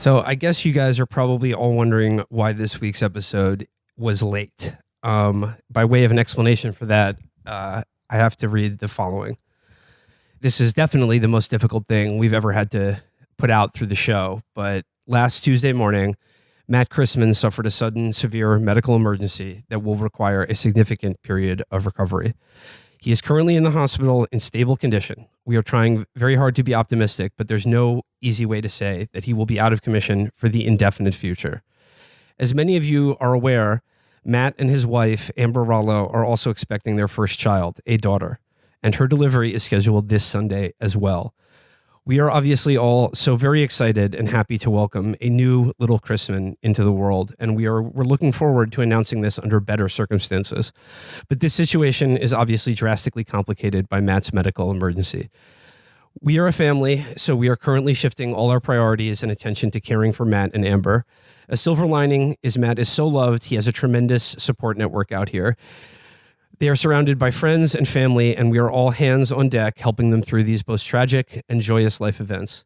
So I guess you guys are probably all wondering why this week's episode was late. By way of an explanation for that, I have to read the following. This is definitely the most difficult thing we've ever had to put out through the show. But last Tuesday morning, Matt Chrisman suffered a sudden severe medical emergency that will require a significant period of recovery. He is currently in the hospital in stable condition. We are trying very hard to be optimistic, but there's no easy way to say that he will be out of commission for the indefinite future. As many of you are aware, Matt and his wife, Amber Rollo, are also expecting their first child, a daughter, and her delivery is scheduled this Sunday as well. We are obviously all so very excited and happy to welcome a new little Chrisman into the world, and we're looking forward to announcing this under better circumstances. But this situation is obviously drastically complicated by Matt's medical emergency. We are a family, so we are currently shifting all our priorities and attention to caring for Matt and Amber. A silver lining is Matt is so loved, he has a tremendous support network out here. They are surrounded by friends and family, and we are all hands on deck helping them through these both tragic and joyous life events.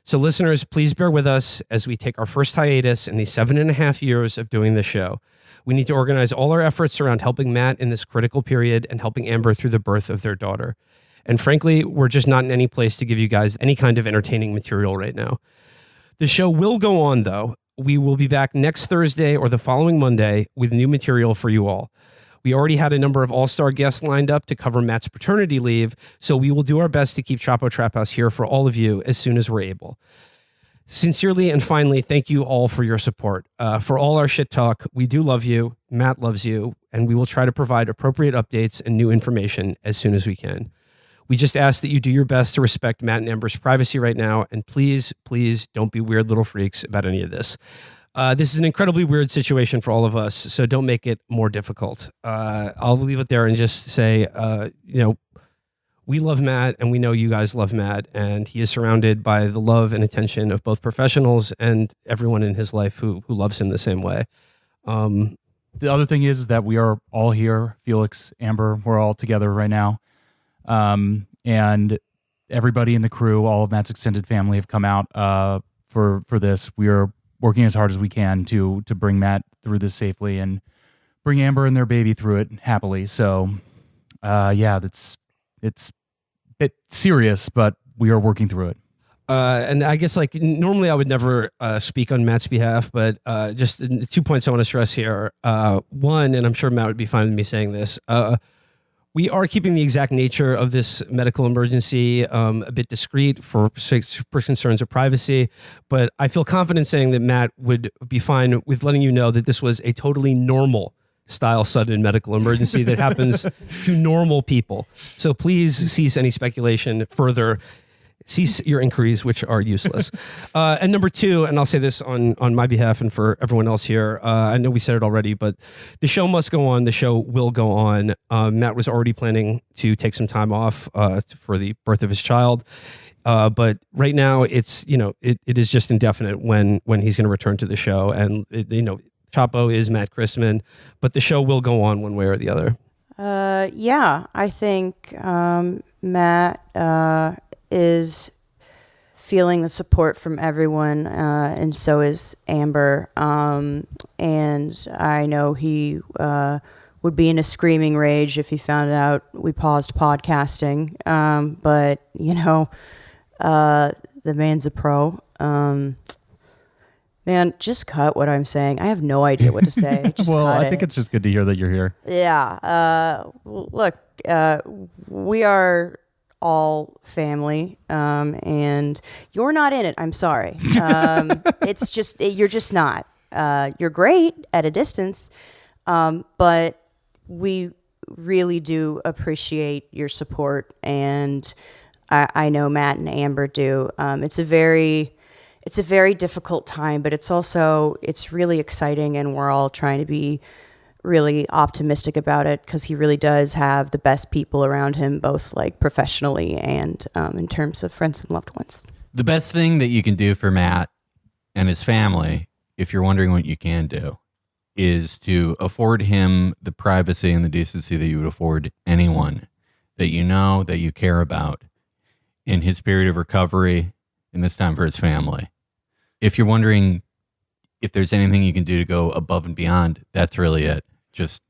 So listeners, please bear with us as we take our first hiatus in the 7.5 years of doing this show. We need to organize all our efforts around helping Matt in this critical period and helping Amber through the birth of their daughter. And frankly, we're just not in any place to give you guys any kind of entertaining material right now. The show will go on, though. We will be back next Thursday or the following Monday with new material for you all. We already had a number of all-star guests lined up to cover Matt's paternity leave, so we will do our best to keep Chapo Trap House here for all of you as soon as we're able. Sincerely and finally, thank you all for your support. For all our shit talk, we do love you, Matt loves you, and we will try to provide appropriate updates and new information as soon as we can. We just ask that you do your best to respect Matt and Amber's privacy right now, and please, please don't be weird little freaks about any of this. This is an incredibly weird situation for all of us, so don't make it more difficult. I'll leave it there and just say, we love Matt, and we know you guys love Matt, and he is surrounded by the love and attention of both professionals and everyone in his life who loves him the same way. The other thing is that we are all here, Felix, Amber, we're all together right now. And everybody in the crew, all of Matt's extended family have come out for this. We are working as hard as we can to bring Matt through this safely and bring Amber and their baby through it happily. So, it's a bit serious, but we are working through it. And I guess normally I would never speak on Matt's behalf, but just 2 points I want to stress here. One, and I'm sure Matt would be fine with me saying this, we are keeping the exact nature of this medical emergency a bit discreet for concerns of privacy, but I feel confident saying that Matt would be fine with letting you know that this was a totally normal style sudden medical emergency that happens to normal people. So please cease any speculation further. Cease your inquiries, which are useless. And number two, and I'll say this on my behalf and for everyone else here, I know we said it already, but the show must go on. The show will go on. Matt was already planning to take some time off for the birth of his child. But right now it's, it is just indefinite when he's going to return to the show. And, Chapo is Matt Chrisman, but the show will go on one way or the other. I think Matt is feeling the support from everyone, and so is Amber. And I know he would be in a screaming rage if he found out we paused podcasting. But, the man's a pro. Man, just cut what I'm saying. I have no idea what to say. Just well, cut I think it's just good to hear that you're here. Yeah. Look, we are all family, and you're not in it. I'm sorry. It's just, you're just not. You're great at a distance, but we really do appreciate your support, and I know Matt and Amber do. It's a very difficult time, but it's really exciting, and we're all trying to be really optimistic about it because he really does have the best people around him, both professionally and in terms of friends and loved ones. The best thing that you can do for Matt and his family, if you're wondering what you can do, is to afford him the privacy and the decency that you would afford anyone that you know, that you care about in his period of recovery and this time for his family. if you're wondering if there's anything you can do to go above and beyond, that's really it. Just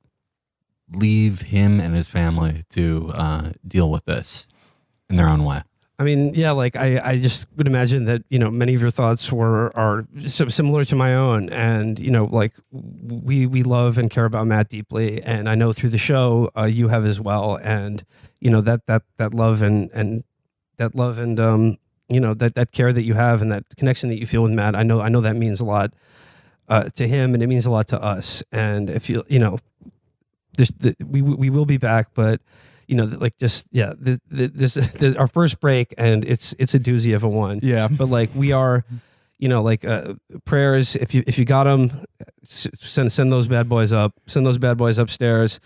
leave him and his family to deal with this in their own way. I mean, yeah, like I just would imagine that, you know, many of your thoughts are similar to my own. And, you know, like we love and care about Matt deeply. And I know through the show, you have as well. And, you know, that love and that love and, you know, that care that you have and that connection that you feel with Matt, I know that means a lot to him, and it means a lot to us. And if you know, we will be back, but you know, like just this our first break, and it's a doozy of a one. Yeah, but like we are, you know, like prayers. If you got them, send those bad boys up. Send those bad boys upstairs.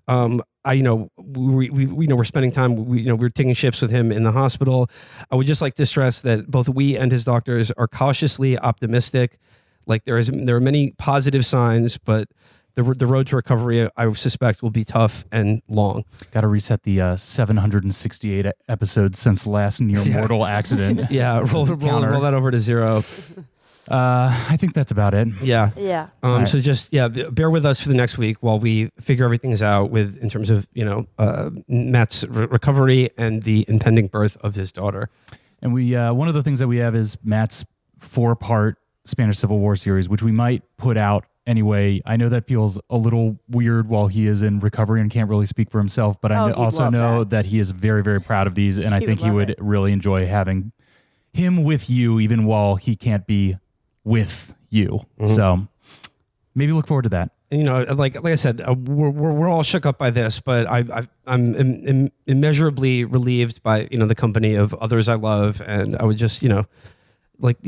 You know, we know we're spending time. We're taking shifts with him in the hospital. I would just like to stress that both we and his doctors are cautiously optimistic. Like there are many positive signs, but the road to recovery, I suspect, will be tough and long. Got to reset the 768 episodes since last near mortal accident. Yeah, roll that over to 0. I think that's about it. Yeah. Yeah. Right. So just bear with us for the next week while we figure everything out in terms of Matt's recovery and the impending birth of his daughter. And we one of the things that we have is Matt's 4-part Spanish Civil War series, which we might put out anyway. I know that feels a little weird while he is in recovery and can't really speak for himself, but I also know that he is very, very proud of these, and I think he would really enjoy having him with you even while he can't be with you. Mm-hmm. So maybe look forward to that. And, you know, like I said, we're all shook up by this, but I'm immeasurably relieved by, you know, the company of others I love, and I would just, you know,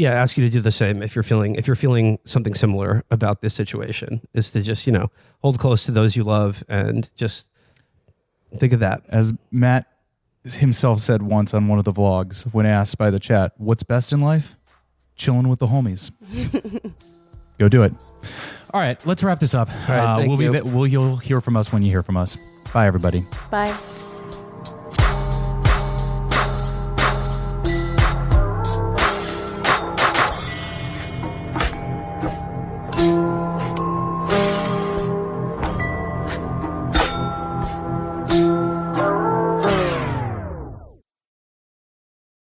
ask you to do the same if you're feeling something similar about this situation, is to just, you know, hold close to those you love and just think of that. As Matt himself said once on one of the vlogs when asked by the chat, what's best in life? Chilling with the homies. Go do it. All right, let's wrap this up. All right, you'll hear from us when you hear from us. Bye, everybody. Bye.